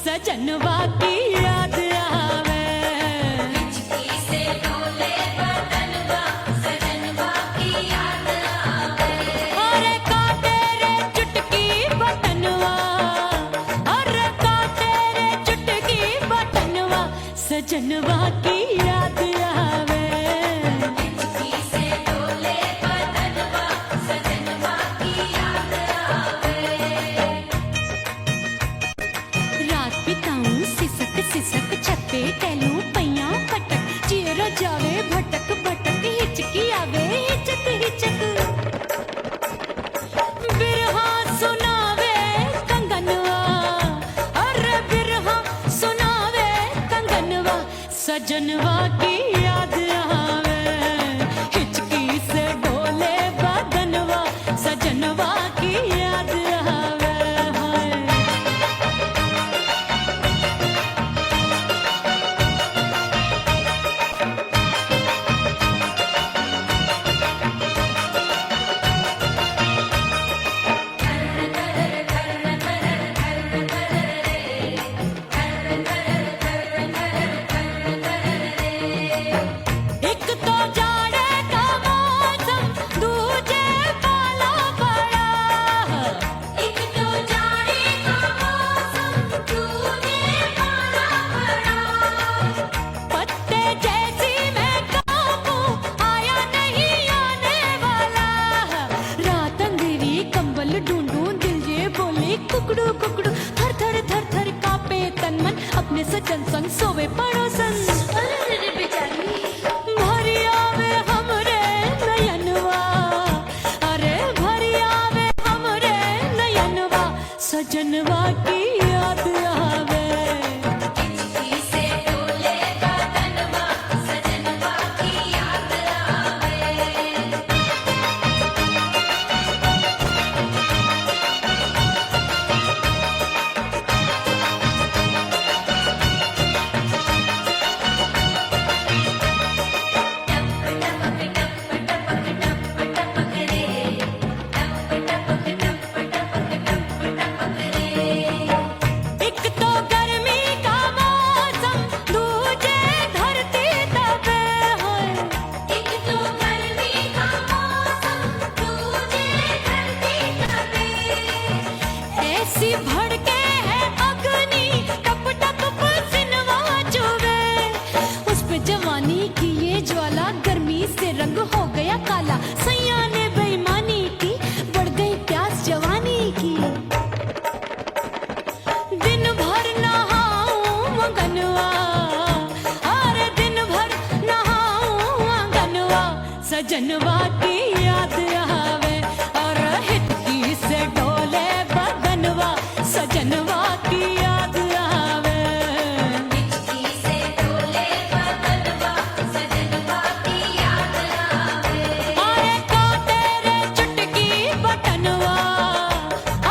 सजनवा की याद आवे, हिचकी से डोले बदनवा, सजनवा की याद आवे। अरे का तेरे चुटकी बटनवा, अरे का तेरे चुटकी बटनवा, सजनवा की याद आवे। हिचकी से डोले बदनवा, सजनवा की याद आवे। रात बिताऊं सिसक सिसक छत्ते टहलूं पैया पटक, चेहरा जावे भटक भटक, हिचकी आवे हिचक हिचक। बिरहा सुनावे कंगनवा, अरे बिरहा सुनावे कंगनवा, सजनवा की याद आवे। हिचकी से डोले बदनवा, सजनवा की याद आवे। हाय एक तो जाड़े का मौसम, दूजे पाला पड़ा। एक तो जाड़े का मौसम, दूजे पाला पड़ा। पत्ते जैसी मैं कांपूं, आया नहीं आने वाला। रात अंधेरी कंबल ढूंढूं, दिल ये बोले कुकड़ू कुकड़ू, थर थर थर थर कांपे तन मन, अपने सजन संग सोवे पड़ोसन। अरे बेचारी भरी आवे हमरे नयनवा, अरे भरी आवे हमरे नयनवा, सजनवा की याद आवे। हिचकी से डोले बदनवा, सजनवा की याद आवे। एक तो गर्मी का मौसम, दूजे धरती तपे होए। एक तो गर्मी का मौसम, दूजे धरती तपे। ऐसी भड़के है अग्नि, टप टप पसीनवा चुभे। उस पे जवानी की ये ज्वाला, गर्मी से रंग हो गया काला। सैया ने बेईमानी की, बढ़ गई प्यास जवानी की। दिन भर नहाऊं आंगनवा, अरे दिन भर नहाऊं आंगनवा, सजनवा की याद आवे। और हिचकी से डोले बदनवा, सजनवा की याद आवे। हिचकी से डोले बदनवा, सजनवा की याद आवे। अरे का तेरे चुटकी बटनवा,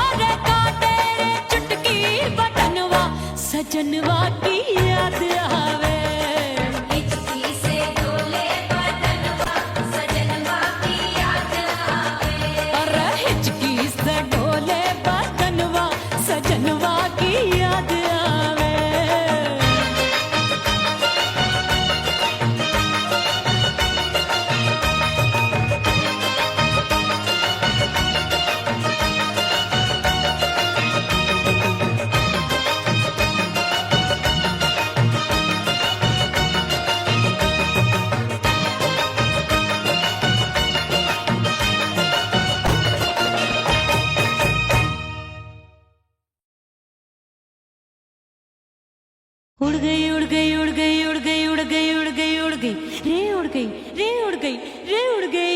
अरे का तेरे चुटकी बटनवा, सजनवा की याद आवे। हिचकी से डोले बदनवा, सजनवा की याद आवे। अरे हिचकी से डोले बदनवा, सजनवा की याद आवे। उड़ गई उड़ गई उड़ गई उड़ गई उड़ गई उड़ गई उड़ गई रे उड़ गई रे उड़ गई रे उड़ गई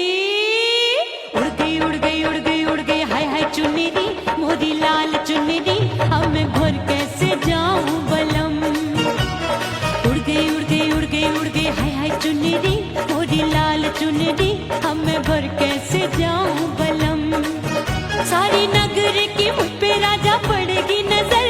उड़ गई उड़ गई उड़ गई उड़ गई। हाय हाय चुनरी मोरी लाल चुनरी, अब मैं घर कैसे जाऊं बलम। उड़ गई उड़ गई उड़ गई उड़ गई हाय हाय चुनरी मोरी लाल चुनरी, अब मैं घर कैसे जाऊं बलम। सारी नगर की मुझ पे राजा पड़ेगी नजर,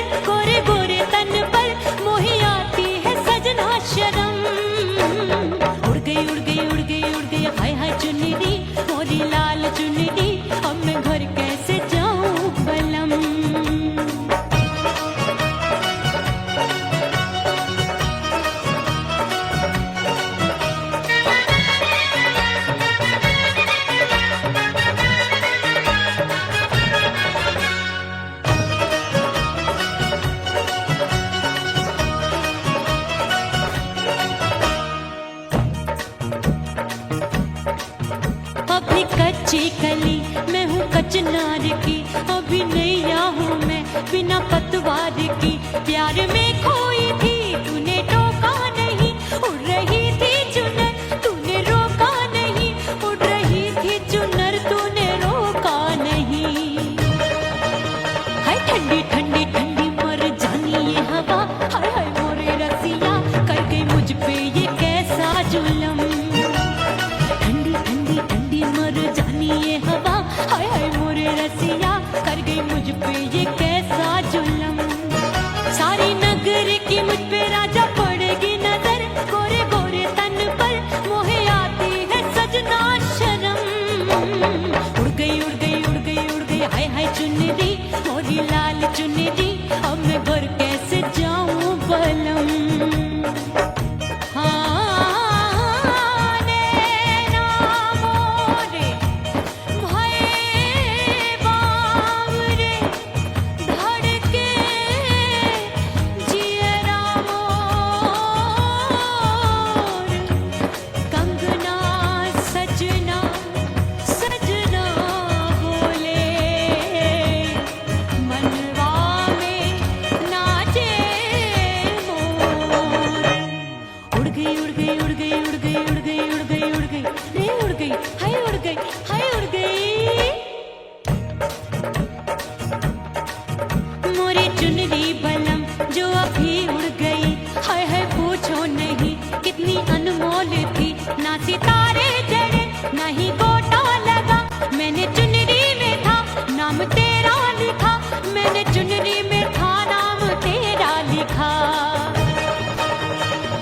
चिनार की, अभी नैया हूँ मैं बिना पतवार की। प्यार में खोई थी तूने टोका नहीं, उड़ रही थी चुनर तूने रोका नहीं, उड़ रही थी चुनर तूने रोका नहीं। हाय ठंडी ठंडी ठंडी मर जानी ये हवा, हाय हाय मोरे रसिया कर गई मुझ पे ये कैसा जुल्म। ठंडी ठंडी ठंडी मर जानी ये हवा, हाय हाय मोरे रसिया कर गई मुझ पे ये कैसा जुल्म। सारी नगर की मुझ पे राजा पड़ेगी नजर, गोरे गोरे तन पर मोहे आती है सजना शर्म। उड़ गई उड़ गई उड़ गई उड़ गई हाय हाय चुनरी, मोरी लाल चुनरी, अब मैं घर कैसे जाऊं बलम। हाँ नैना मोरे भये बावरे, धड़के जियरा मोर, कंगना सजना सजना बोले, मनवा में नाचे मोर। उड़ गई उड़ गई उड़ गई उड़ गई उड़ गई उड़ गई उड़ गई रे उड़ गई हाय उड़ गई हाय उड़ गई। मोरी चुनरी बलम जो अभी उड़ गई, हाय हाय पूछो नहीं कितनी अनमोल थी। ना सितारे जड़े ना ही गोटा लगा, मैंने चुनरी में था नाम तेरा लिखा, मैंने चुनरी में था नाम तेरा लिखा।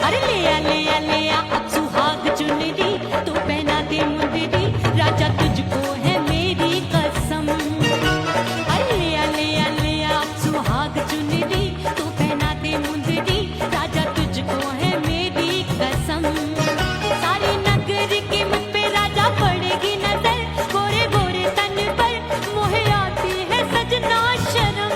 अरे ले आ अब सुहाग चुनरी, तू पहना दे मुंदरी, राजा तुझको है मेरी कसम। अरे ले आ अब सुहाग चुनरी, तू पहना दे मुंदरी, राजा तुझको है मेरी कसम। सारी नगर की मुझ पे राजा पड़ेगी नजर, गोरे गोरे तन पर मोहे आती है सजना शर्म।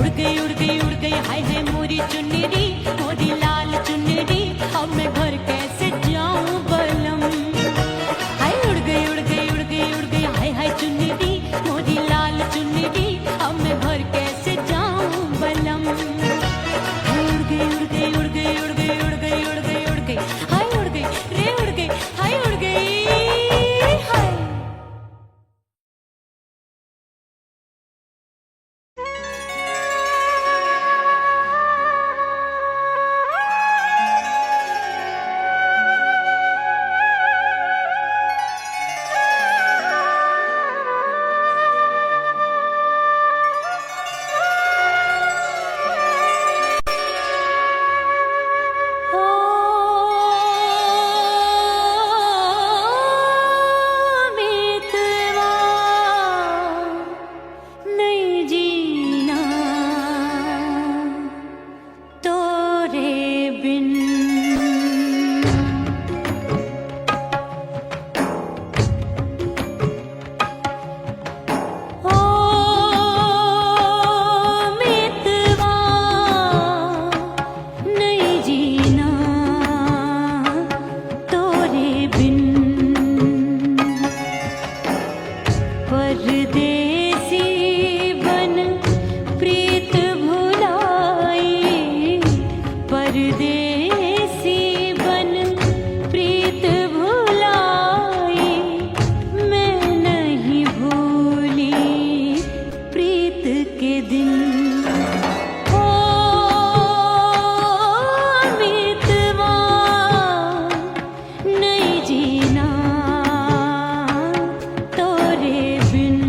उड़ गई उड़ गई उड़ गई हाय हाय मोरी चुनरी, मोरी लाल चुनरी, अब मैं घर कैसे जाऊं बलम। हाय उड़ गई उड़ गई उड़ गई उड़ गई हाय हाय चुनरी, मोरी लाल चुनरी, अब मैं घर कैसे जाऊं बलम। हाय उड़ गई उड़ गई उड़ गई उड़ गई उड़ गई उड़ गई उड़ गई हाय उड़ गई रे उड़ गई हाय उड़ गई हाय। नहीं जीना तोरे बिन, ओ मितवा नहीं जीना तोरे बिन। परदेसी बन प्रीत भुलाई, परदेसी बन प्रीत भुलाई, मैं नहीं भूली प्रीत के दिन। ओ मितवा नहीं जीना तोरे बिन।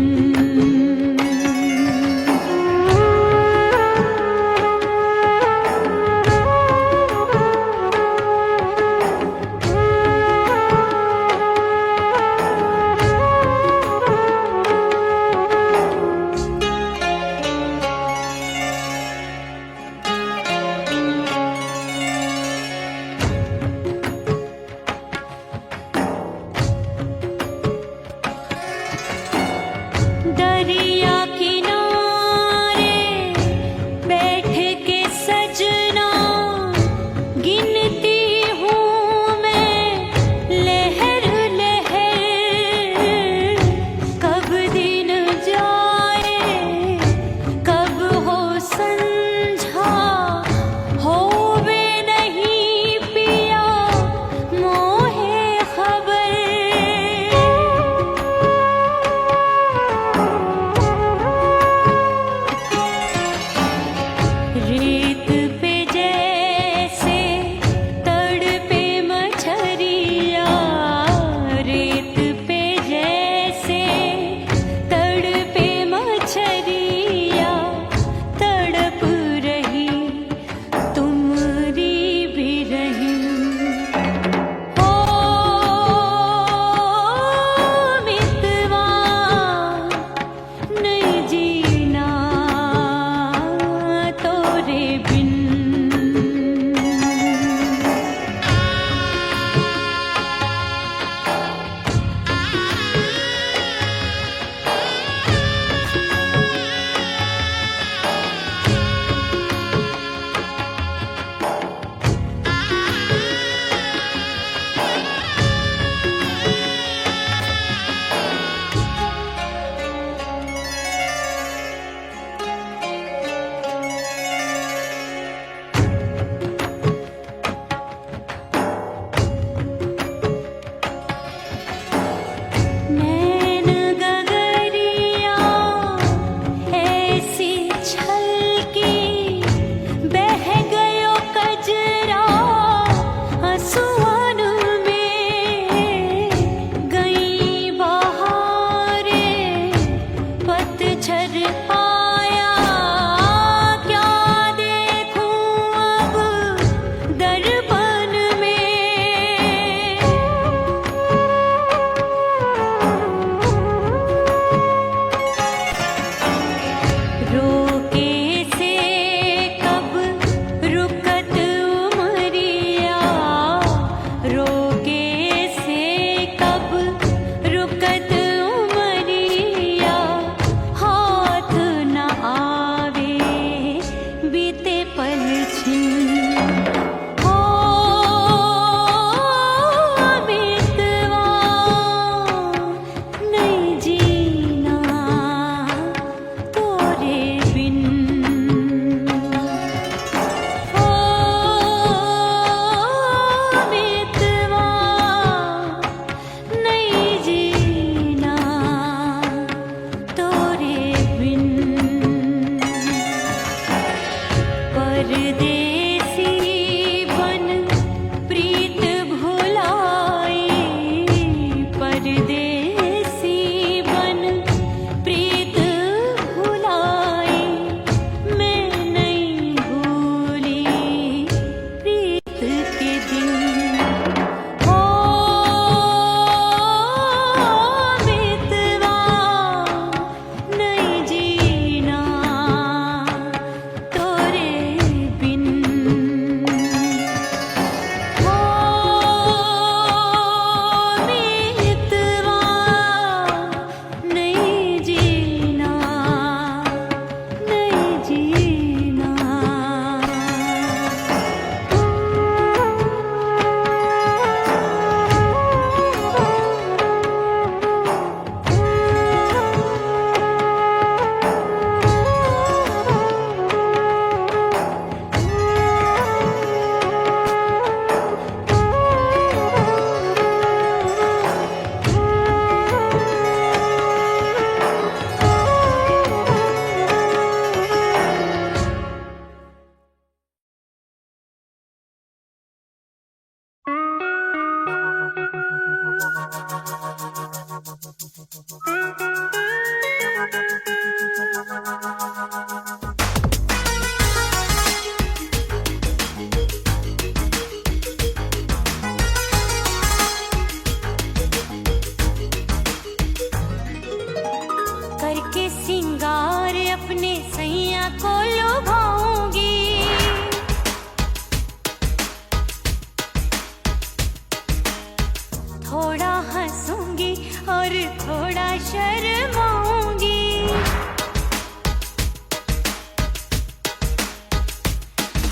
करके सिंगार अपने सैया को लुभाऊंगी, थोड़ा हंसूंगी और थोड़ा शर्माऊंगी।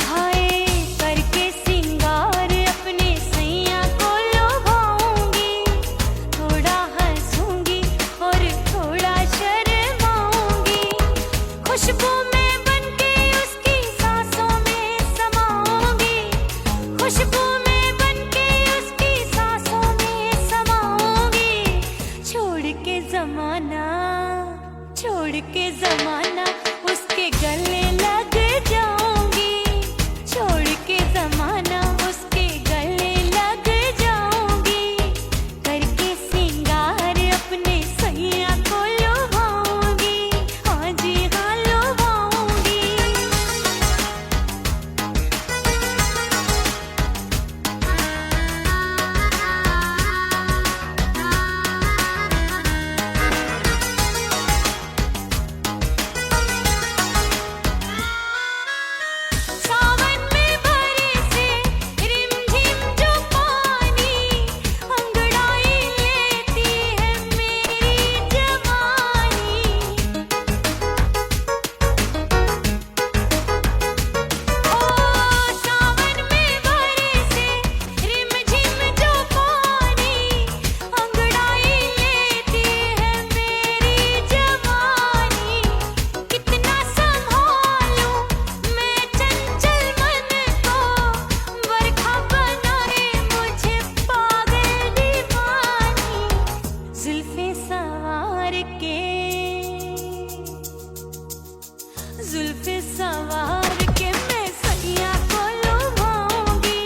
हाय करके सिंगार अपने सैया को लुभाऊंगी, थोड़ा हंसूंगी और थोड़ा शर्माऊंगी। खुशबू में बनके उसकी सांसों में समाऊंगी, खुशबू में बनके उसकी सांसों में समाऊंगी। छोड़ के जमाना, छोड़ के जमाना उसके गले लग जाऊंगी, छोड़ के जमाना उसके गले लग जाऊंगी। करके सिंगार अपने सैया को लुभाऊंगी, हाँ जी हाँ लुभाऊंगी। सावन में बरसे रिमझिम जो पानी, अंगड़ाई लेती है मेरी जवानी। ओ सावन में बरसे रिमझिम जो पानी, अंगड़ाई लेती है मेरी जवानी। कितना संभालूं मैं चंचल मन को, बरखा बनाए मुझे पागल दीवानी। जुल्फे सवार के, जुल्फे सवार के मैं सैया को लुभाऊंगी,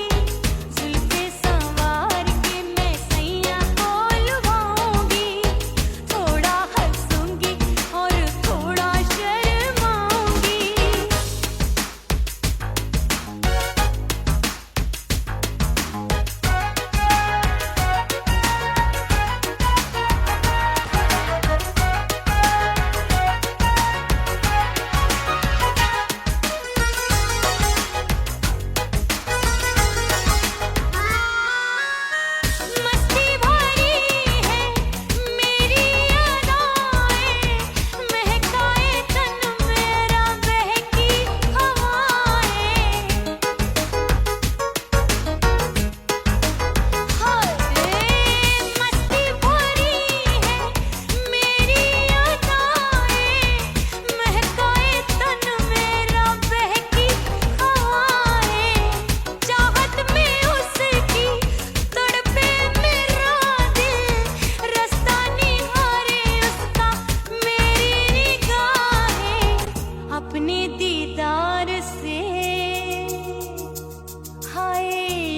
जुल्फे सवार के मैं सैया को लुभाऊंगी। थोड़ा हंसूंगी और थोड़ा शर्माऊंगी। मस्ती भरी है मेरी अदाएं, महकाए तन मेरा बहकी हवाएं। हाय मस्ती भरी है मेरी अदाएं, महकाए तन मेरा बहकी हवाएं। चाहत में उसकी तड़पे मेरा दिल, रास्ता निहारे उसका मेरी निगाहें। अपने दीदार से, हाय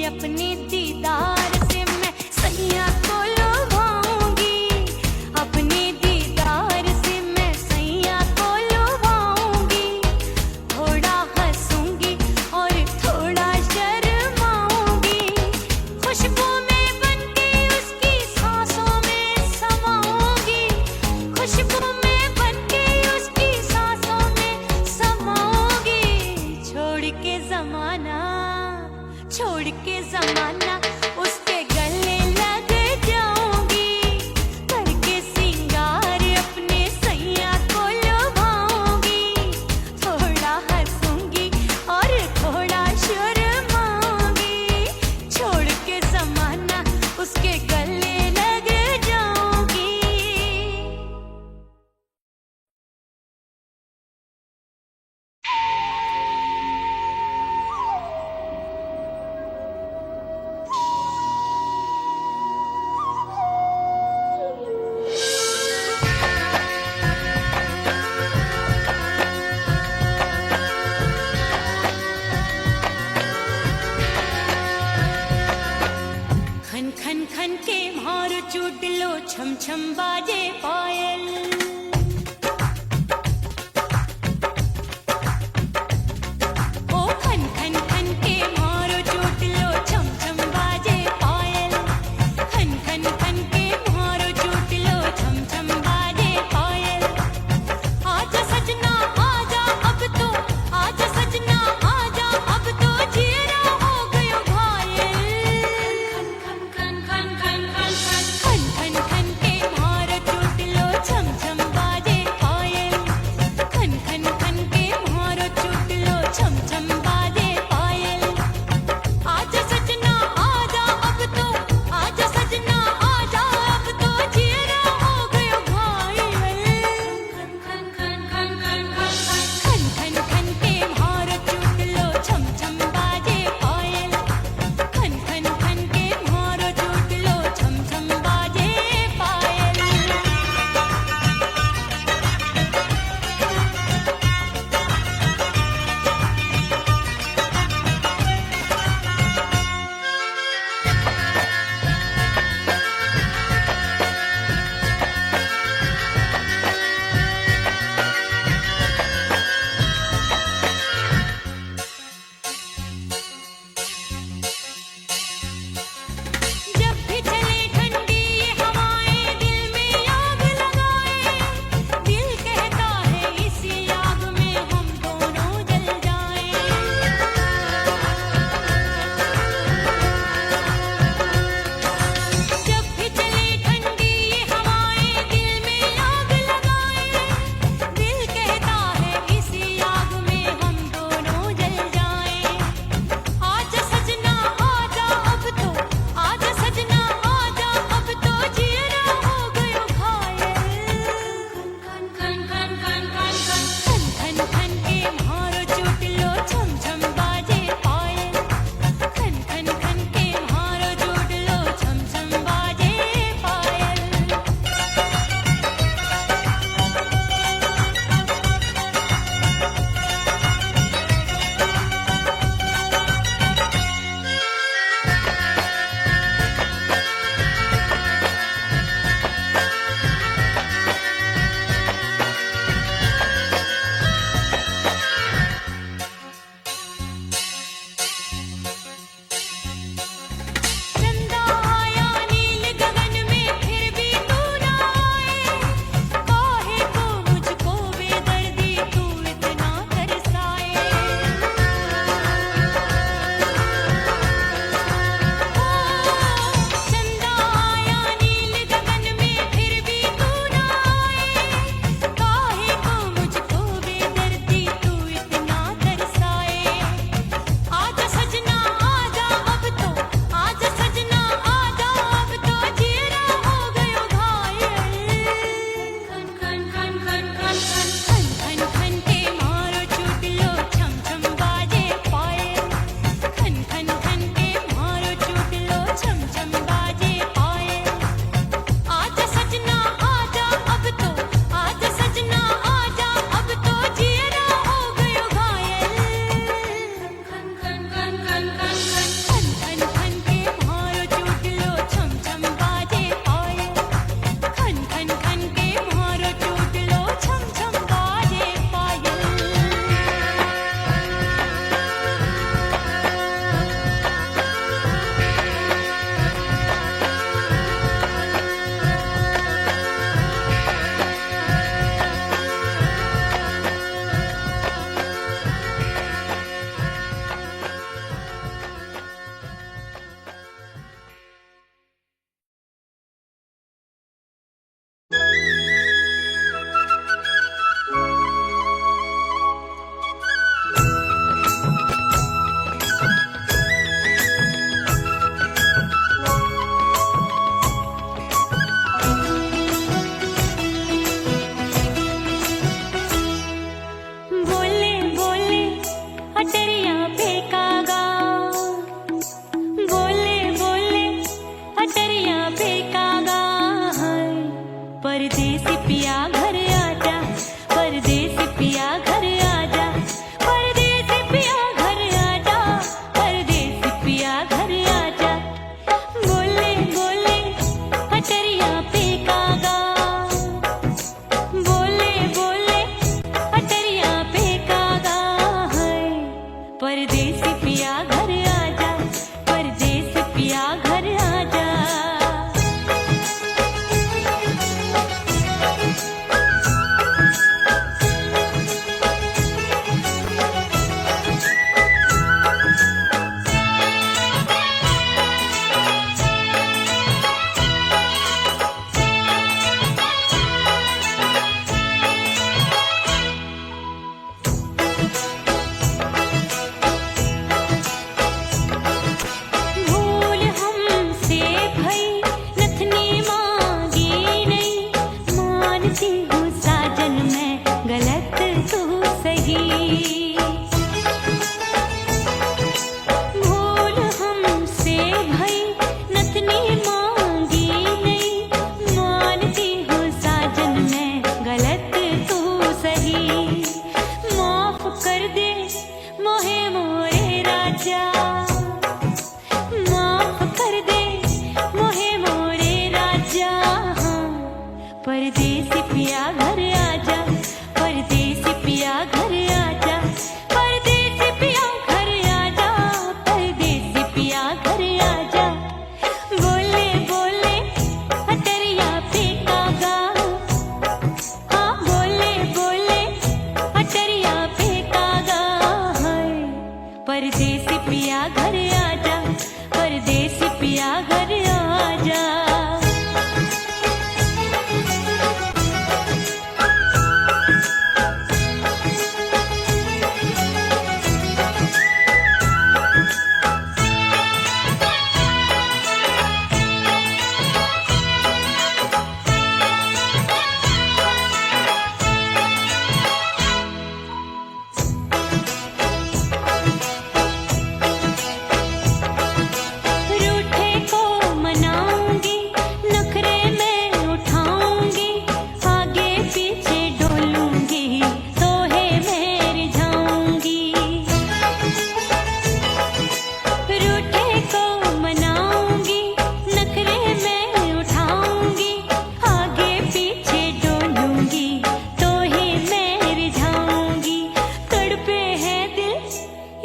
अपने दीदार से मैं सैया को लुभाऊंगी, अपने दीदार से मैं सैया को लुभाऊंगी। थोड़ा हंसूंगी और थोड़ा शर्माऊंगी। खुशबू में बनके उसकी सांसों में समाऊंगी, खुशबू में बनके उसकी सांसों में समाऊंगी। छोड़ के जमाना, छोड़ के जमाना उसके गले लग जाऊंगी। करके सिंगार अपने सैया को लुभाऊंगी, थोड़ा हंसूंगी और थोड़ा शर्माऊंगी। छोड़ के जमाना उसके गले लग जाऊंगी। छम छम बाजे पायल ओ खन खन खन के मारो चोटलो छम छम बाजे पायल खन खन खन के मारो चोटलो छम छम बाजे पायल आजा सजना आजा अब तो आजा सजना आजा अब तो जीरा हो गयो घायल खन खन खन खन खन खन खन खन खन के मारो चोटलो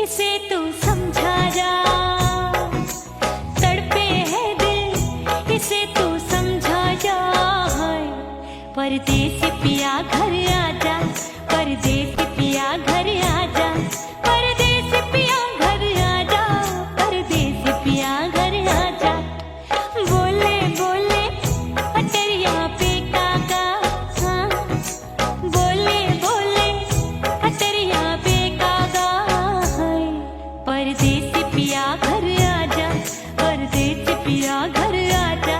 इसे तू समझा जा, तड़पे है दिल इसे तू समझा जा। हाय परदेसी पिया घर आजा, परदेसी पिया घर आजा, परदेसी पिया घर आजा, परदेसी पिया घर आजा। बोले बोले अटरिया पे काका, हाँ बोले बोले अटरिया पे काका। हाय परदेसी पिया घर आजा, परदेसी पिया घर आजा,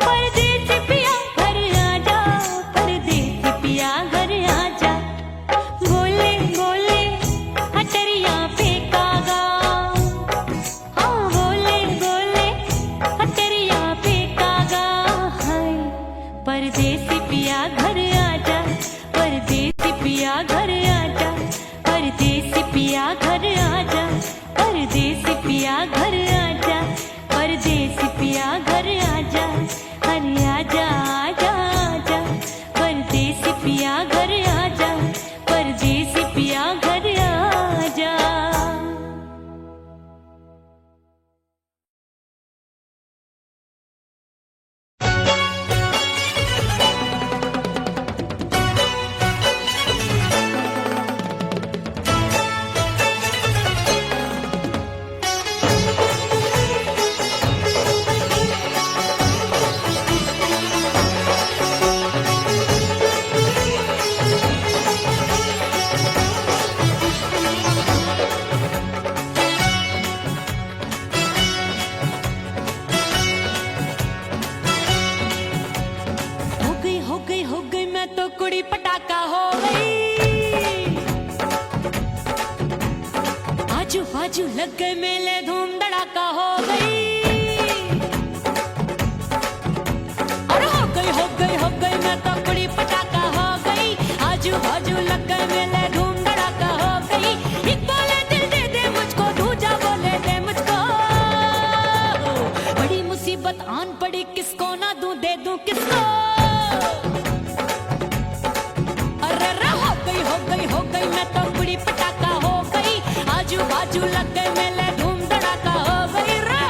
परदेसी पिया घर आजा, परदेसी पिया घर आजा। बोले बोले अटरिया पे कागा, हाँ बोले बोले अटरिया पे कागा। हाय परदेसी पिया घर आजा, परदेसी पिया घर आजा, परदेसी पिया घर आजा, परदेसी पिया घर आजा, परदेसी पिया घर आजा। अरे आजा आजा आजा, परदेसी पिया घर आजा, परदेसी पिया घर आजा। हो गई मैं तो कुड़ी पटाखा हो गई। आजू बाजू लग गए मेले धूम धड़ाका हो गई। अरे हो गई मैं तो कुड़ी पटाखा हो गई। आजू बाजू लग गए मेले धूम धड़ाका हो गई। एक बोले दिल दे दे मुझको, दूजा बोले दे मुझको। बड़ी मुसीबत आन पड़ी, किसको ना दूं दे दूं किसको। हो गई मैं तो कुड़ी पटाखा हो गई। आजू बाजू लग गए मेले धूम धड़ाका हो गई रा।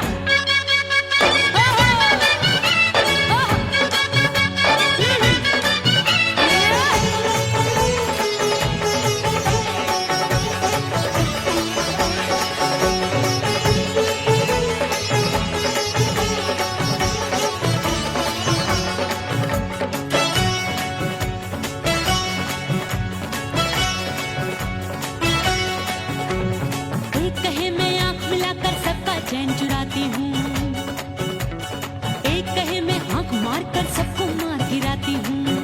चैन चुराती हूँ, एक कहे मैं आंख मारकर सबको मार गिराती हूँ।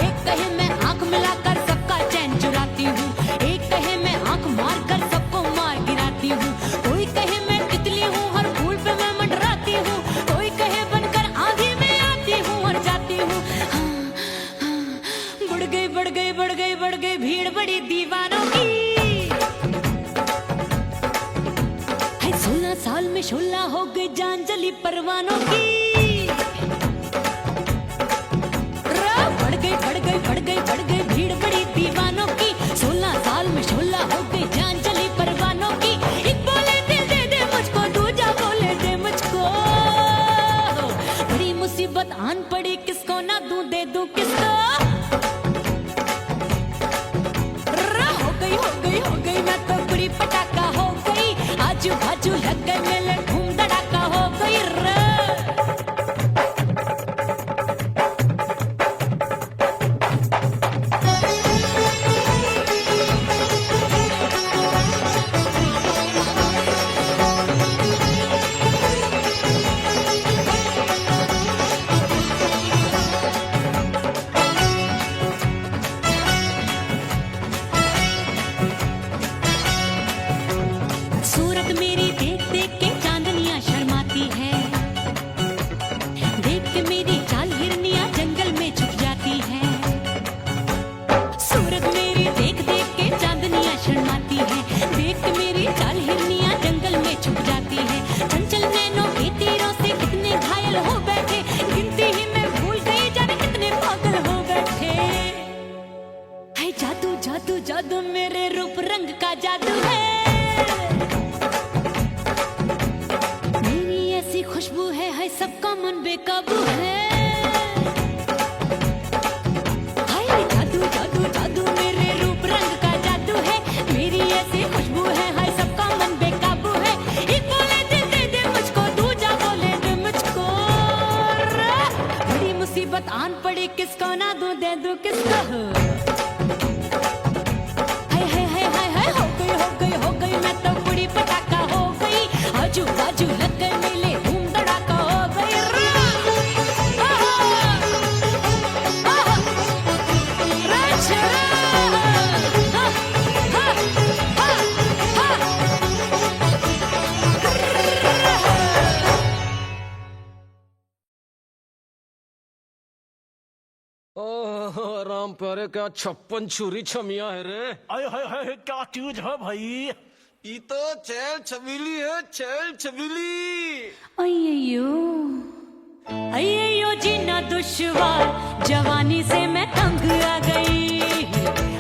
एक कहे मैं आंख मिलाकर सबका चैन चुराती हूँ, एक कहे मैं आंख मारकर सबको मार गिराती हूँ। कोई कहे मैं तितली हूँ, हर फूल पे मैं मंडराती हूँ। कोई कहे बनकर आंधी में आती हूँ और जाती हूँ। बढ़ गई बढ़ गई बढ़ गई बढ़ गई भीड़ बड़ी दीवानों की। 16 साल में शोला हो गई जान जली परवानों की। बढ़ गई बढ़ गई बढ़ गई बढ़ गई भीड़ बड़ी दीवानों की। 16 साल में शोला हो गई जान जली परवानों की। एक बोले दिल दे दे मुझको, दूजा बोले दे मुझको। बड़ी मुसीबत आन पड़ी, किसको ना दूं दे दूं किसको। हो गई मैं तो कुड़ी पटाखा हो गई। आजू बाजू लग गए मेले धूम धड़ाका हो गई रे। रंग का जादू है। मेरी ऐसी खुशबू है सबका मन बेकाबू है। हाय जादू जादू जादू मेरे रूप रंग का जादू है। मेरी ऐसी खुशबू है सबका मन बेकाबू है। एक बोले दे मुझको, दूजा बोले दे मुझको। बड़ी मुसीबत आन पड़ी, किसको ना दूं दे दूं किसको। हो गई मैं तो बड़ी पटाखा हो गई। आजू बाजू लग गए मेले, धूम धड़ाका हो गई। ओह राम प्यारे, क्या 56 छुरी छमिया है रे। आय हाय हाय क्या चीज है भाई। ये तो चैल छबीली है, चैल छबीली। अय्यो जीना दुश्वार, जवानी से मैं तंग आ गई।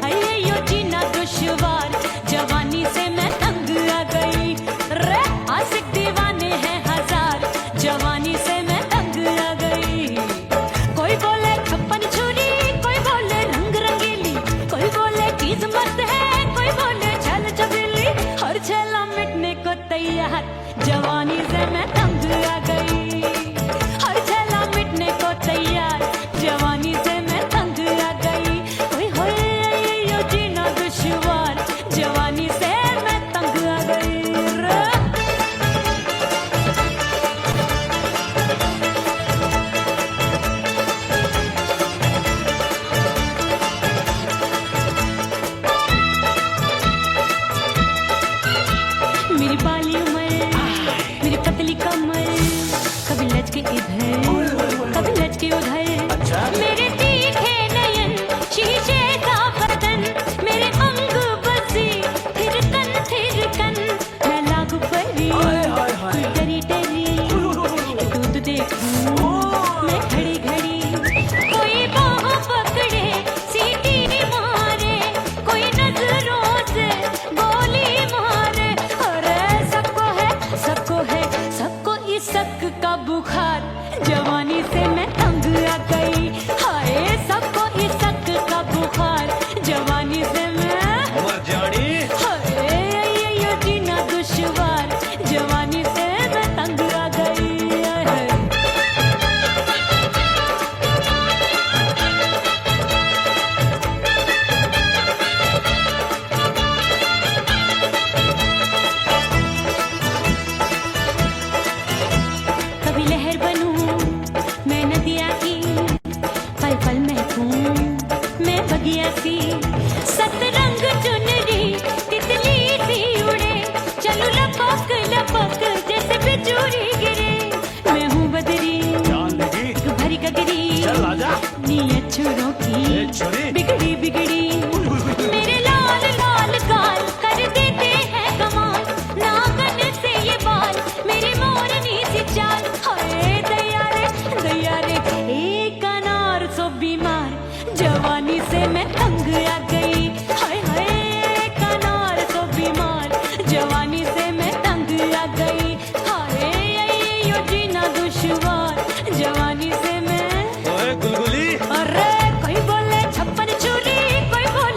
अय्यो जीना दुश्वार, जवानी से मैं तंग आ गई। रे आशिक दीवाने हैं हजार, जवानी से मैं तंग आ गई। कोई बोले 56 छुरी, कोई बोले रंग रंगीली, कोई बोले चीज मस्त है, कोई बोले छल छबीली। हर छेला मिटने को तैयार, जवानी से मैं तंग आ गई। हर छेला मिटने को तैयार, जवानी से मैं तंग आ गई। ओए होए यो जीना दुश्वार, जवानी से मैं तंग आ गई। मेरी बाली उमर, मेरी पतली कमर, कभी लचके इधर, कभी लचके उधर। मेरे तीखे नयन, शीशे का बदन, मेरे अंग बसी थिरकन। मैं लागू परी, डरी डरी, दूध देखूं मैं घड़ी घड़ी। कोई बाह पकड़े, सीटी मारे, कोई नजरों से गोली मारे। सबको इस शक का बुखार, जवानी से मैं तंग आ गई। हाय सबको इस शक का बुखार, जवानी से मैं मर जानी। हाय ये जीना दुश्वार, जवानी से मैं तंग आ गई। कभी लहर बनूं मैं नदिया की, पल पल महकूं मैं बगिया सी। सतरंग चुनरी तितली सी उड़े, चलूं लपक लपक जैसे बिजूरी गिरे। मैं हूँ बदरी भरी गगरी, चल आजा। नीयत छुरों की छुरी। बिगड़ी बिगड़ी। मेरे लाल लाल गाल कर देते हैं कमाल, नागन से ये बाल मेरी मोरनी सी चाल। हाय दैया रे एक अनार सो बीमार, जवानी से मैं तंग आ गई। हाय हाय एक अनार सो बीमार, जवानी से मैं तंग आ गई। हाय यो जीना दुश्वार, जवानी से मैं। ओए गुलगुली, अरे कोई बोले 56 छुरी, कोई बोले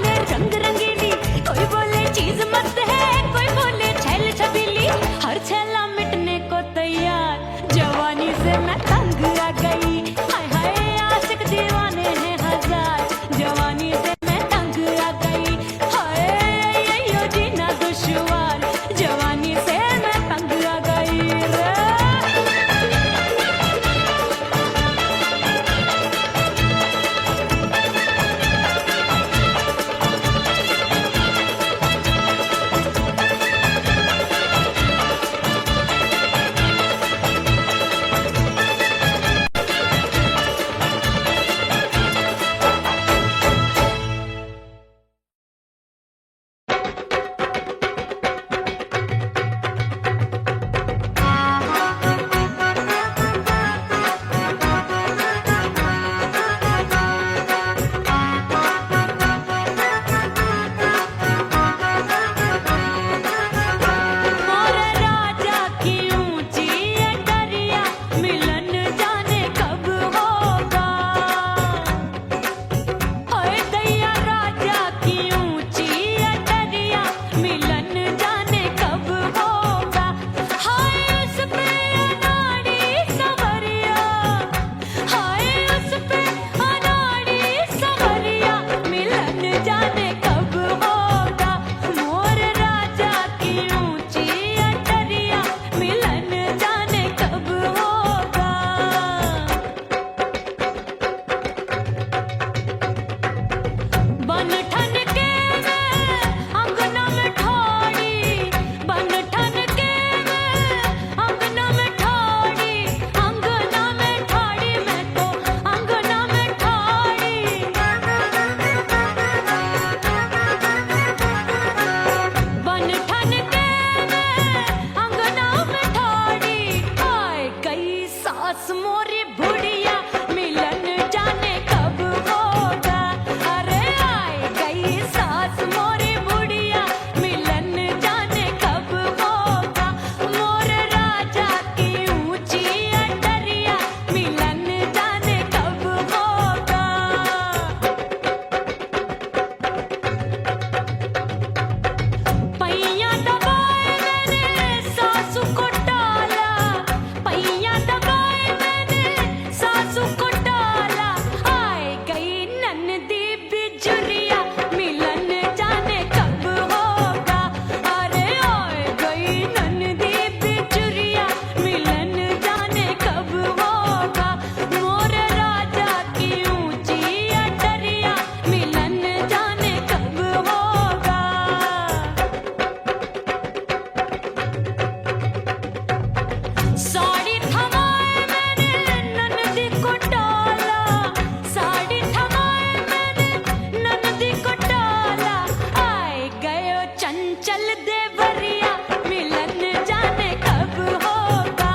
चंचल देवरिया मिलन जाने कब होगा।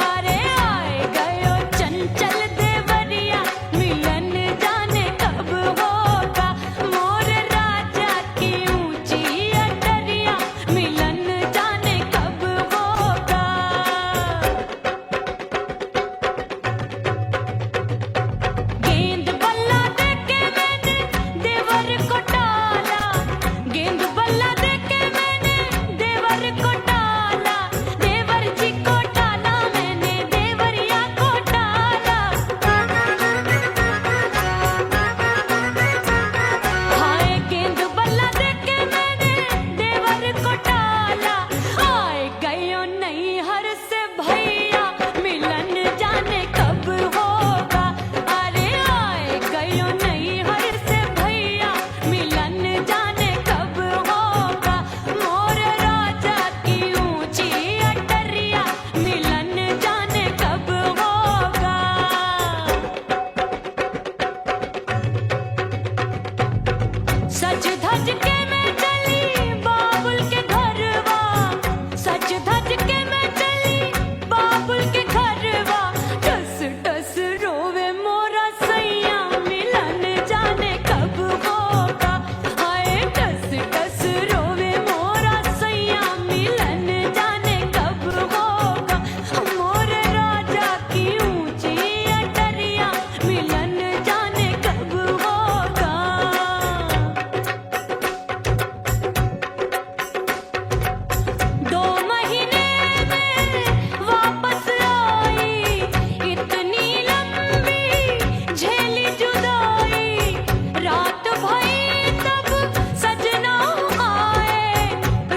अरे आए गयो चंचल देवरिया मिलन जाने कब होगा। मोर राजा की ऊंची अटरिया मिलन जाने कब होगा। गेंद बल्ला देके मैंने देवर को टाला, गेंद बल्ला देके मैंने देवर को टाला, देवर जी को टाला मैंने देवरिया को टाला। हाय गेंद बल्ला देके मैंने देवर को टाला। आए गयो नैहर से भैया मिलन जाने कब होगा। अरे आए गयो नैहर से भैया मिलन जाने कब होगा। मोर राजा की ऊंची अटरिया मिलन जाने कब होगा। सच धज के मैं चली बाबुल के घरवा, सच धज के मैं चली बाबुल के घरवा। टस टस रोवे मोरा सैया मिलन जाने कब होगा। हाय टस टस रोवे मोरा सैया मिलन जाने कब होगा। मोर राजा की ऊंची अटरिया मिलन जाने कब होगा। 2 महीने में वापस आई, इतनी लंबी झेली जुदाई। रात भई तब सजना आए,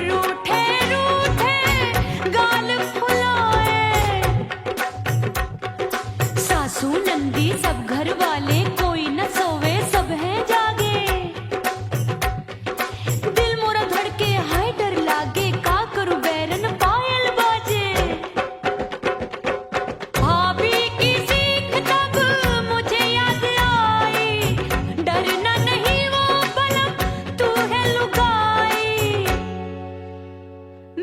रूठे रूठे गाल फुलाए। सासू नंदी सब घर वाले कोई न सोवे सब हैं जागे। दिल मोरा धड़के हाय डर लागे, का करूं बैरन पायल बाजे। भाभी की सीख तब मुझे याद आई, डरना नहीं वो बलम तू है लुगाई।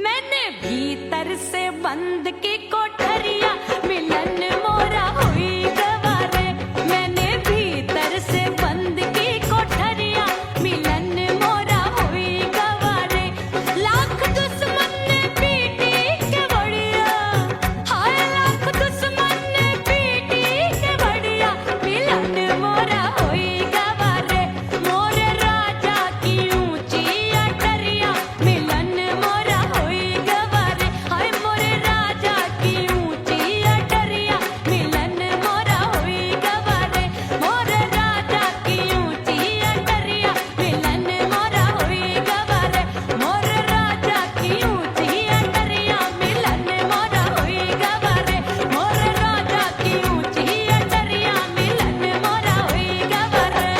मैंने भीतर से बंद की कोठरिया मिलन मोरा हुई गवारे। मैंने भीतर से बंद की कोठरिया मिलन मोरा हुई गवारे। लाख दुश्मन ने पीटी के बढ़िया, हाय लाख दुश्मन ने पीटी के बढ़िया मिलन मोरा हुई गवारे। मोर राजा की ऊंची अटरिया मिलन मोरा हुई गवारे। हाय मोर राजा की ऊंची अटरिया मिलन मोरा हुई गवारे। मोर राजा की ऊंची अटरिया मिलन मोरा हुई गवारे। मोर राजा की ऊंची अटरिया मिलन मोरा हुई गवारे। मोर राजा की ऊंची अटरिया मिलन मोरा हुई गवारे।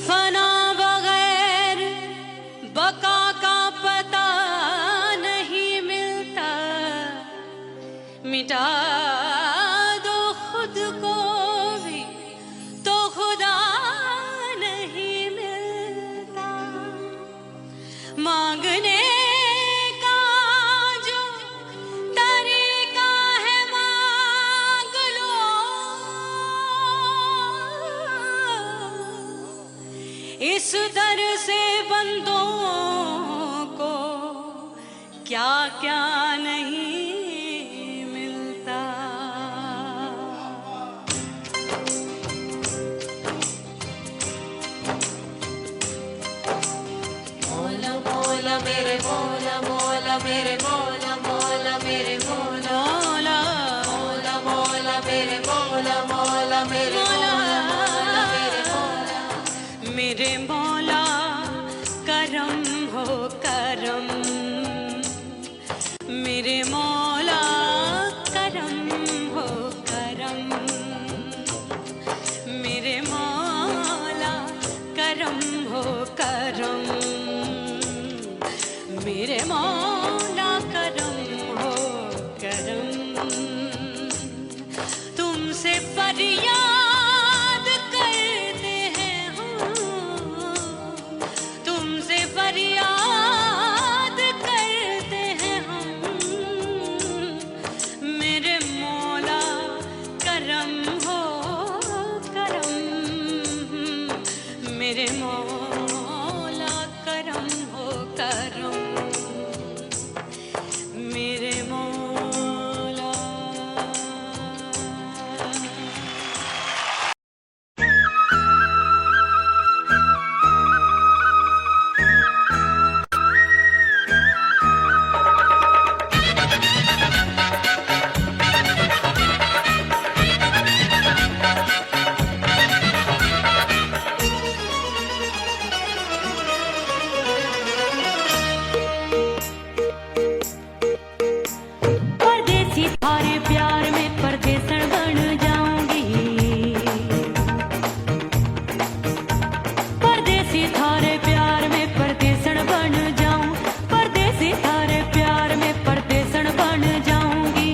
फना बगैर बका का पता नहीं मिलता, मिटा दो खुद को भी तो खुदा नहीं मिलता। मांगने का जो तरीका है मांग लो, इस दर से बंदों को क्या क्या नहीं मिलता। मौला मौला मेरे मौला मौला मेरे मौला मौला मेरे मौला मौला मौला मेरे मौला मौला मेरे मौला मेरे मौला मेरे मौला करम हो करम। मेरे मौला करम हो करम। मेरे मौला मेरे मौला करम हो करम, मेरे मौला। परदेसी थारे प्यार में परदेसन बन जाऊंगी, परदेसी थारे प्यार में परदेसन बन जाऊं, परदेसी थारे प्यार में परदेसन बन जाऊंगी।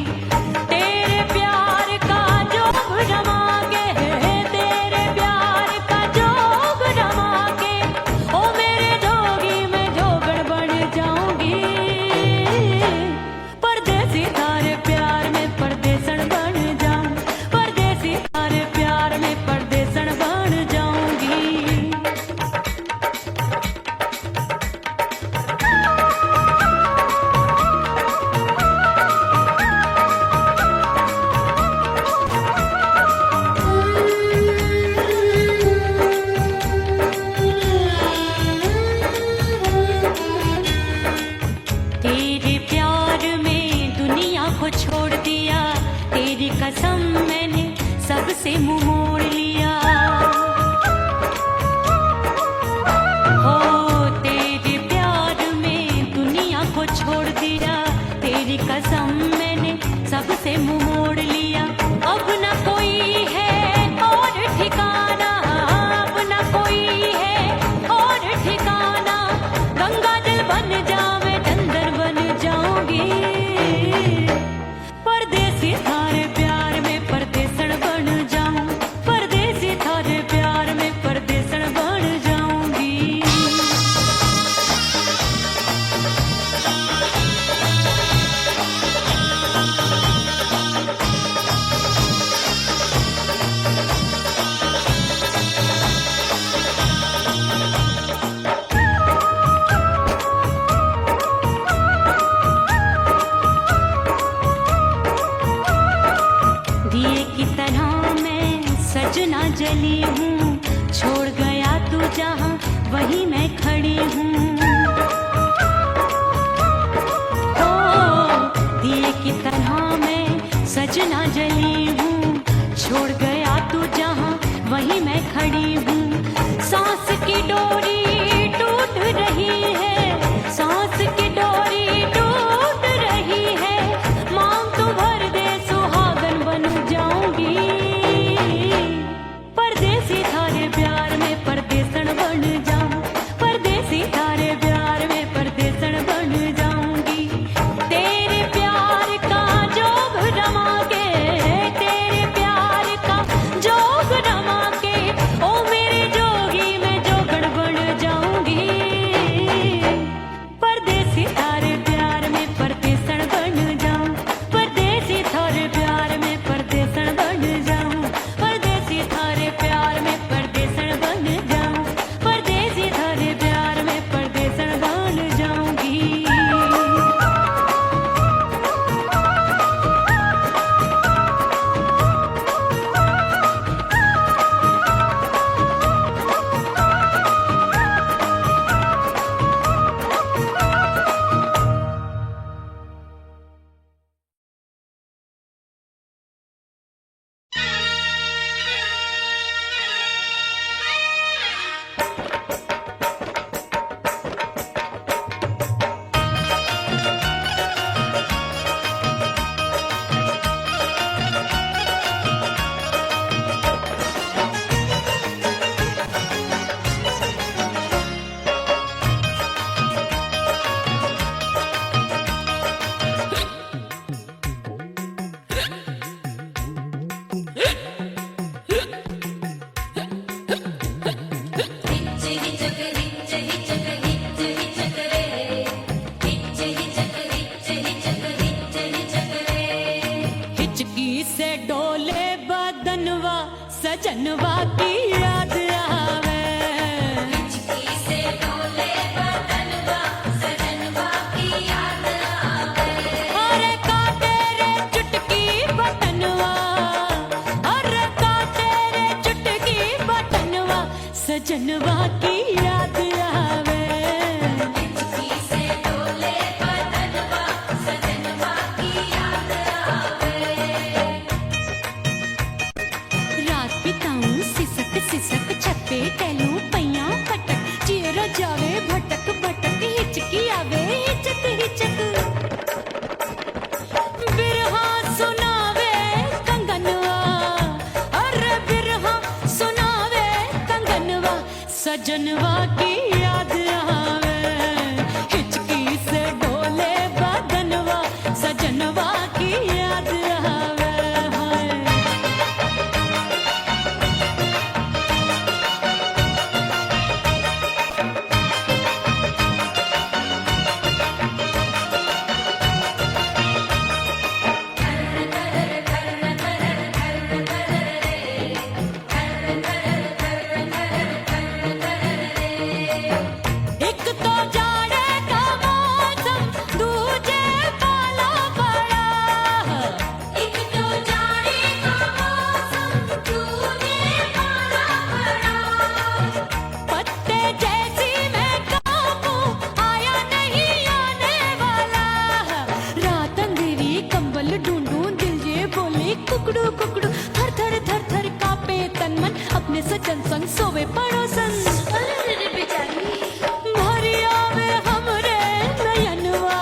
तेरे प्यार का जोग रमा के, तेरे प्यार का जोग रमा के, ओ मेरे जोगी मैं जोगण बन जाऊंगी। परदेसी थारे प्यार में परदेसन बन जाऊं, परदेसी थारे प्यार में परदेसन बन जाऊंगी। तेरे प्यार में दुनिया को छोड़ दिया, तेरी कसम मैंने सबसे मुंह मोड़ लिया। हो तेरे प्यार में दुनिया को छोड़ दिया, तेरी कसम मैंने सबसे मुंह मोड़ लिया। अब न कोई है और ठिकाना, अब न कोई है और ठिकाना, गंगा जल बन जावे चंदन बन जाऊंगी। परदेसी थारे प्यार में परदेसन बन जाऊं, परदेसी थारे प्यार में परदेसन बन जाऊंगी। दिए की तरह मैं सजना जली हूँ, छोड़ गया तू जहाँ वहीं मैं खड़ी हूँ। ओ दिए की तरह मैं सजना जली हूँ, छोड़ गया तू जहाँ वहीं मैं खड़ी हूँ। सांस की डोरी टूट रही है, सांस की डोरी टूट रही है, मांग तू भर दे सुहागन बन जाऊंगी। परदेसी थारे प्यार में परदेसन बन जाऊं, परदेसी थारे प्यार में परदेसन बन जाऊंगी। तेरे प्यार का जोग रमा के, तेरे प्यार का जोग रमा के, ओ मेरे जोगी मैं जोगण बन जाऊंगी। परदेसी थारे प्यार में परदेसन बन जाऊं, परदेसी थारे प्यार में परदेसन बन जाऊं, परदेसी थारे प्यार में परदेसन बन जाऊं, परदेसी थारे प्यार में परदेसन बन जाऊंगी। सजनवा की याद आवे। सजनवा की याद आवे। हिचकी से डोले बदनवा सजनवा की याद आवे। रात बिताऊं सिसक सिसक छत पे टहलूं पैया पटक चेहरा जावे भटक भटक हिचकी आवे हिचक हिचक। बिरहा सुनावे कंगनवा अरे बिरहा सुनावे कंगनवा सजनवा की याद आवे। हिचकी से डोले बदनवा सजनवा की याद आवे। हाय एक तो जाड़े का मौसम दूजे पाला पड़ा। एक तो जाने का मौसम दूजे पाला पड़ा। पत्ते जैसी मैं कांपूं आया नहीं आने वाला। रात अंधेरी कंबल ढूंढूं दिल ये बोले कुकड़ू कुकड़ू थर थर थर थर कांपे तन मन अपने सजन संग सोवे पड़ोसन। अरे रे बेचारी भरी आवे हमरे नयनवा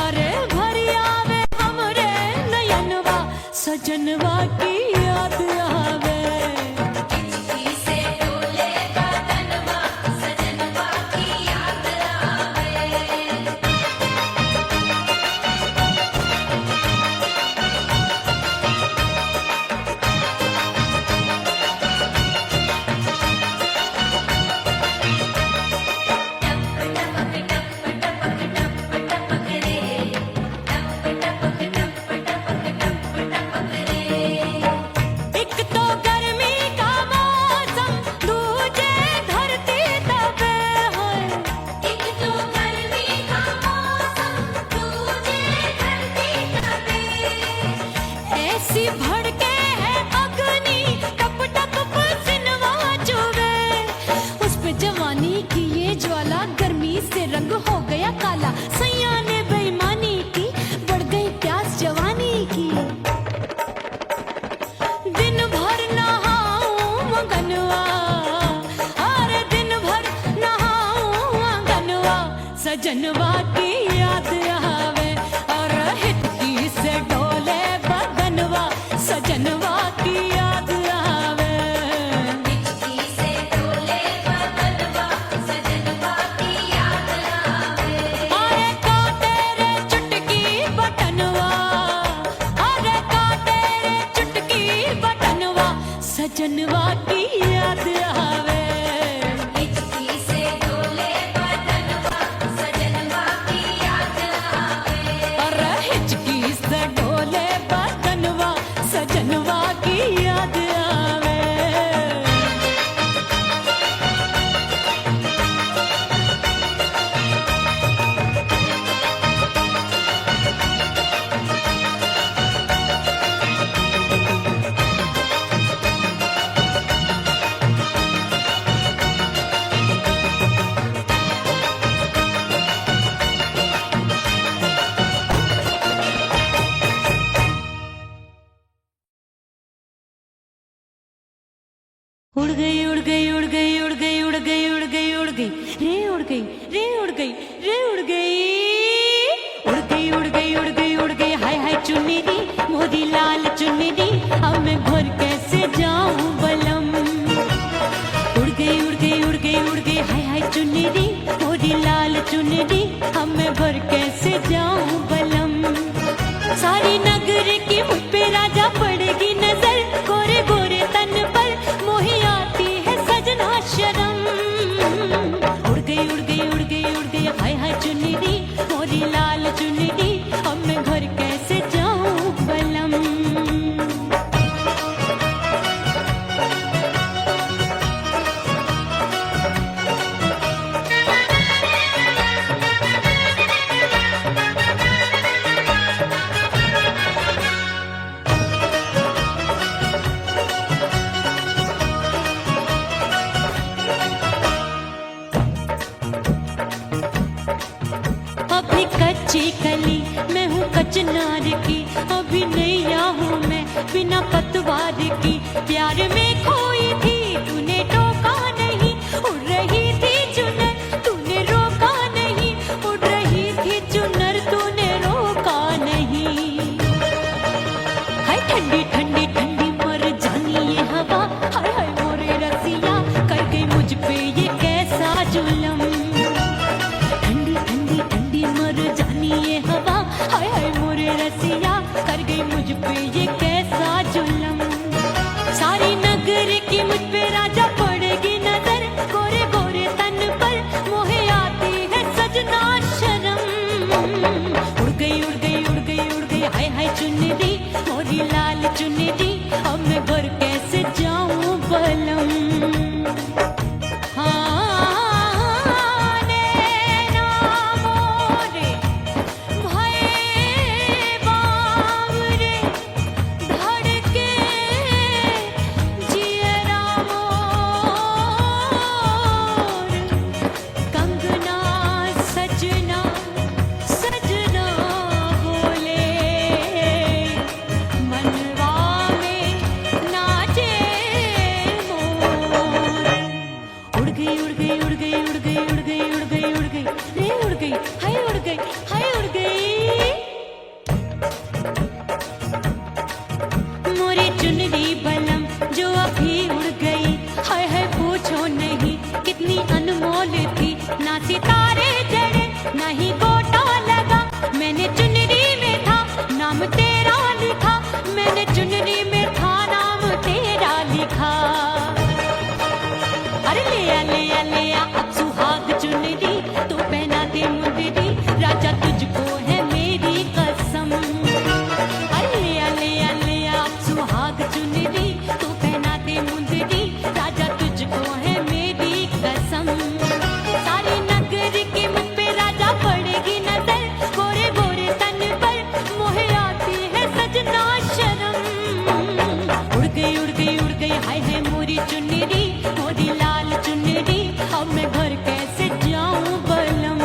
अरे भरी आवे हमरे नयनवा सजनवा की याद आवे। हिचकी से डोले बदनवा सजनवा की याद आवे। एक तो गर्मी का मौसम दूजे धरती तपे होए। एक तो गर्मी का मौसम दूजे धरती तपे। ऐसी भड़के है अग्नि टप टप पसीनवा चुभे। उस पे जवानी की ये ज्वाला गर्मी से रंग हो गया काला। सैया ने बेईमानी की बढ़ गई प्यास जवानी की। दिन भर नहाऊं आंगनवा अरे दिन भर नहाऊं आंगनवा सजनवा की याद आवे। और हिचकी से डोले बदनवा सजनवा की याद आवे। हिचकी से डोले बदनवा सजनवा की याद आवे। अरे काटे रे चुटकी बटनवा अरे काटे रे चुटकी बटनवा सजनवा की याद आवे। हिचकी से डोले बदनवा सजनवा की याद आवे। अरे हिचकी से डोले बदनवा सजनवा की याद आवे। उड़ गई उड़ गई उड़ गई उड़ गई उड़ गई उड़ गई उड़ गई रे उड़ गई रे उड़ गई रे उड़ गई उड़ गई उड़ गई उड़ गई उड़ गई हाय हाय चुन्नी दी मोदी लाल चुन्नी दी अब मैं घर कैसे जाऊं बलम। उड़ गई उड़ गई उड़ गई उड़ गई हाय हाय चुन्नी दी मोदी लाल चुन्नी दी अब मैं घर कैसे जाऊं बलम। सारी नगर की मुझ पे राजा पड़ेगी नजर गोरे गोरे तन पर मोही आती है सजना शर्म। उड़ गई उड़ गई उड़ गई उड़ गई हाय हाय चुन्नी दी मोरी लाल चुन्नी दी अब मैं घर कैसे जाऊं बलम। कच्ची कली मैं हूँ कचनार की, अभी नैया हूँ मैं बिना पतवार की। प्यार में खोई थी तूने टोका नहीं, उड़ रही थी चुनर तूने रोका नहीं, उड़ रही थी चुनर तूने रोका नहीं। हाय ठंडी ठंडी ठंडी मर जानी ये हवा, हाय हाय मोरे रसिया कर गई मुझ पे ये कैसा जुलम। ठंडी ठंडी ठंडी मर जानी ये हवा, हाय हाय मोरे रसिया कर गई मुझ पे ये कैसा जुलम। सारी नगर की मुझ पे राजा पड़ेगी नजर, गोरे गोरे तन पर मोहे आती है सजना शर्म। उड़ गई उड़ गई उड़ गई उड़ गई हाय हाय चुनरी मोरी लाल चुनरी, अब मैं घर कैसे जाऊं बलम। हाँ नैना मोरे भये बावरे, धड़के जियरा मोर, कंगना सजना सजना बोले, मनवा में नाचे मोर। उड़ गई उड़ गई उड़ गई उड़ गई उड़ गई उड़ गई उड़ गई रे उड़ गई हाय उड़ गई हाय उड़ गई। मोरी चुनरी बलम जो अभी उड़ गई, हाय हाय पूछो नहीं कितनी अनमोल थी। ना सितारे जड़े ना ही गोटा लगा, मैंने चुनरी में था नाम तेरा लिखा, मैंने चुनरी में था नाम तेरा लिखा। अरे ले आ अब सुहाग चुनरी, तू पहना दे मुंदरी राजा तुझको है मेरी कसम। अरे ले आ अब सुहाग चुनरी, तू पहना दे मुंदरी राजा तुझको है मेरी कसम। सारी नगर की मुझ पे राजा पड़ेगी नजर, गोरे गोरे तन पर मोहे आती है सजना शर्म। उड़ गई उड़ गई उड़ गई हाय हाय मोरी चुनरी मोरी लाल चुनरी, अब मैं घर कैसे जाऊं बलम।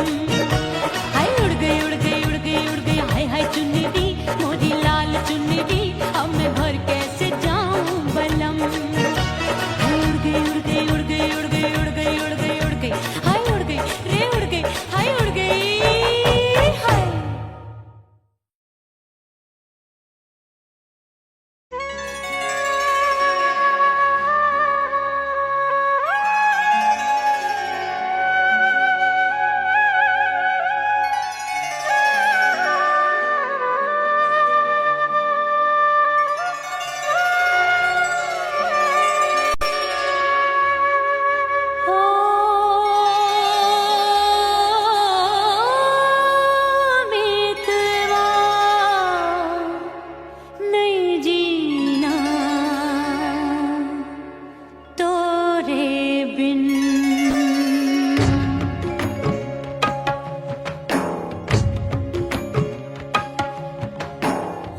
हाय उड़ गई उड़ गई उड़ गई उड़ गई हाय हाय चुनरी मोरी लाल चुनरी, अब मैं घर कैसे जाऊं बलम। हाय उड़ गई उड़ गई उड़ गई उड़ गई उड़ गई उड़ गई उड़ गई हाय उड़ गई रे उड़ गई हाय उड़ गई हाय। मितवा नहीं जीना तोरे बिन,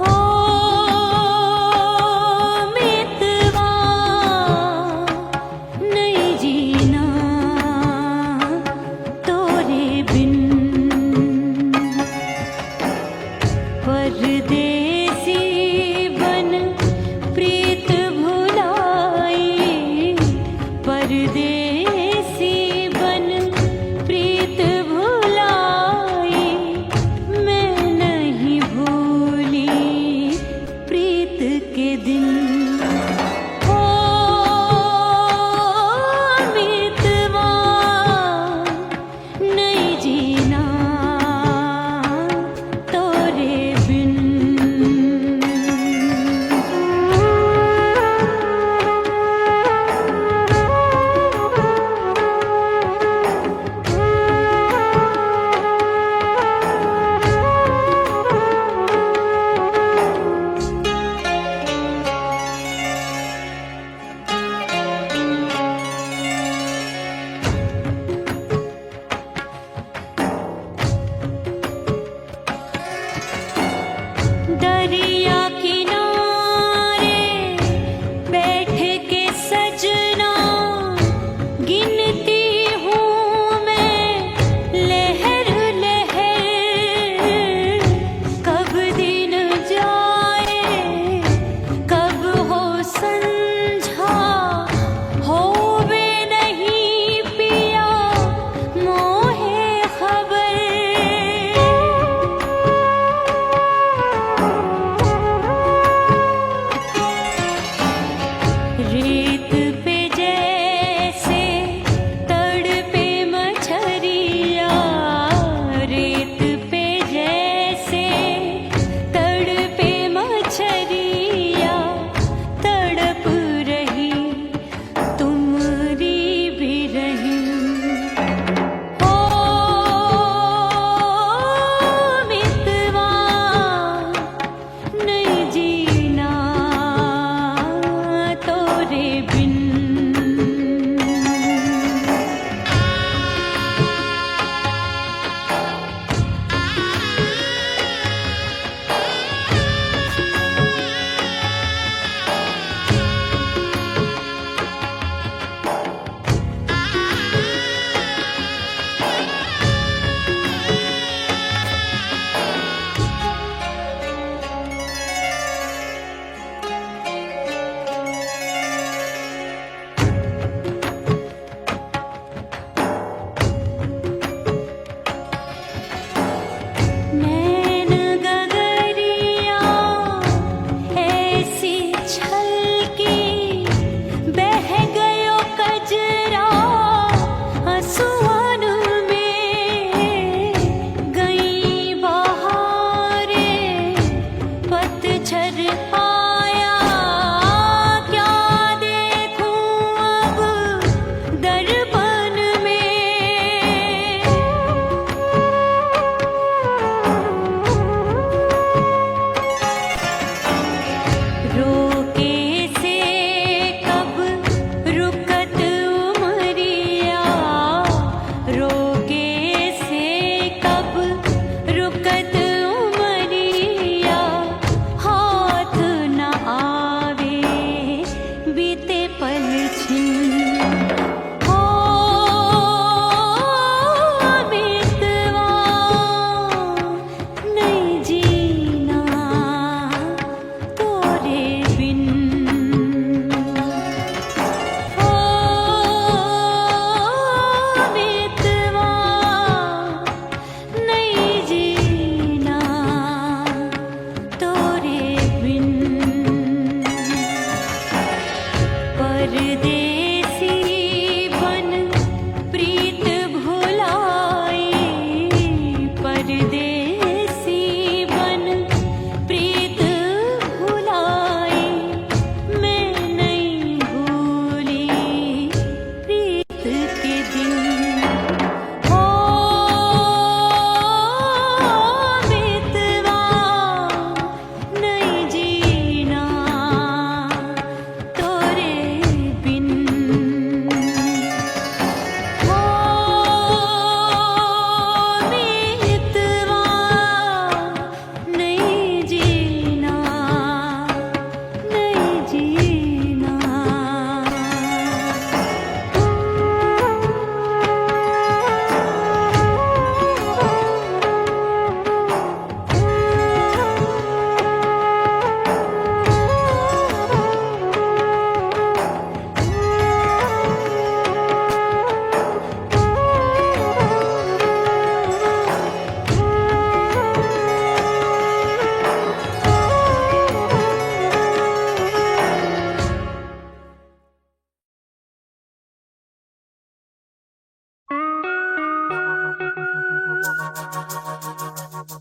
ओ मितवा नहीं जीना तोरे बिन। परदेसी बन प्रीत भुलाई, परदेसी बन प्रीत भुलाई, मैं नहीं भूली प्रीत के दिन। ओ मितवा नहीं जीना तोरे बिन।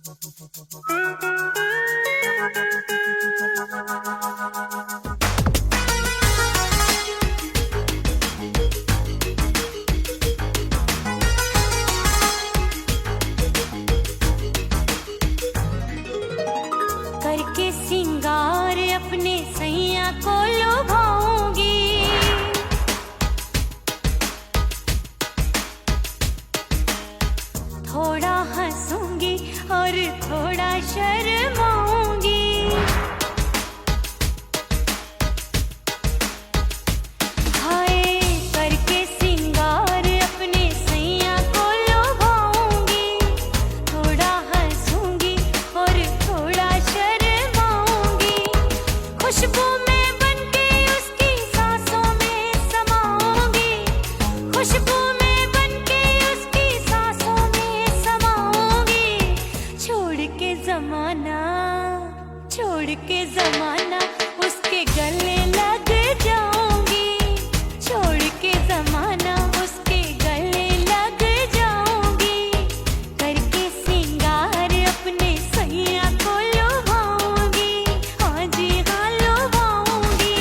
करके सिंगार अपने सैया को लुभाऊंगी, थोड़ा हंसूंगी और थोड़ा शर्माऊंगी। हाय करके सिंगार अपने सैया को लुभाऊंगी, थोड़ा हंसूंगी और थोड़ा शर्माऊंगी। खुशबू में बनके उसकी सांसों में समाऊंगी, खुशबू में बनके उसकी सांसों में समाऊंगी। छोड़ के जमाना उसके गले लग जाऊंगी, छोड़ के जमाना उसके गले लग जाऊंगी। करके सिंगार अपने सैया को लुभाऊंगी, हाँ जी हाँ लुभाऊंगी।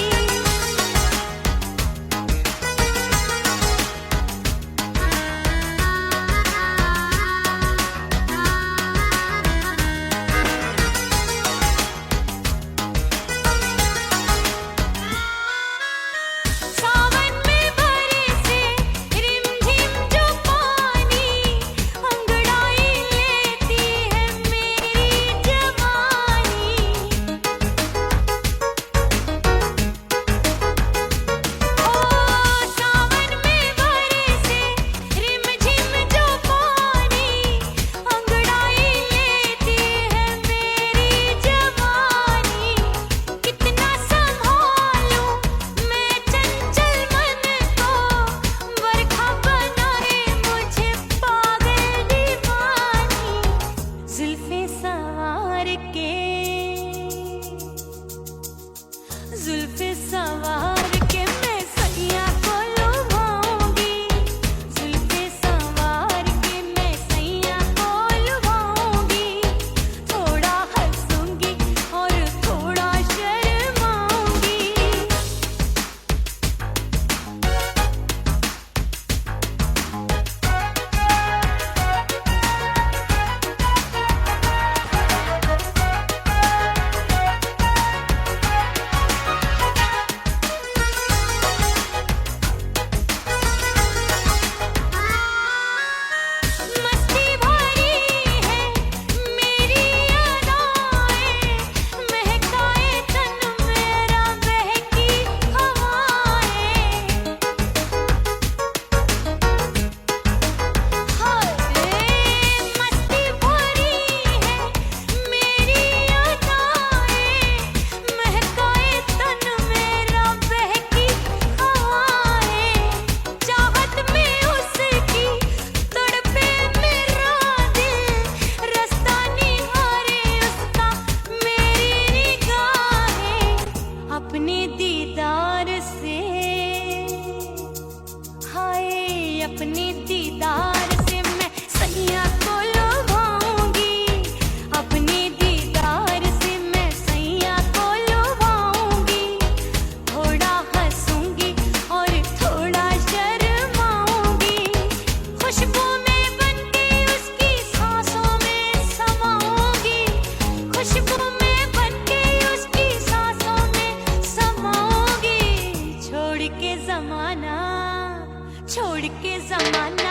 सावन में बरसे रिमझिम जो पानी, अंगड़ाई लेती है मेरी जवानी। ओ सावन में बरसे रिमझिम जो पानी, अंगड़ाई लेती है मेरी जवानी। कितना संभालूं मैं चंचल मन को, बरखा बनाए मुझे पागल दीवानी। जुल्फे सवार के, जुल्फे सवार के मैं सैया को लुभाऊंगी, जुल्फे सवार के मैं सैया को लुभाऊंगी। थोड़ा हंसूंगी और थोड़ा शर्माऊंगी। मस्ती भरी है मेरी अदाएं, महकाए तन मेरा बहकी हवाएं। हाय मस्ती भरी है मेरी अदाएं, महकाए तन मेरा बहकी हवाएं। चाहत में उसकी तड़पे मेरा दिल, रास्ता निहारे उसका मेरी निगाहें। अपने दीदार से, हाय अपने दीदार से मैं सैया को लुभाऊंगी, अपने दीदार से मैं सैया को लुभाऊंगी। थोड़ा हंसूंगी और थोड़ा शर्माऊंगी। खुशबू में बनके उसकी सांसों में समाऊंगी, खुशबू में बनके उसकी सांसों में समाऊंगी। छोड़ के जमाना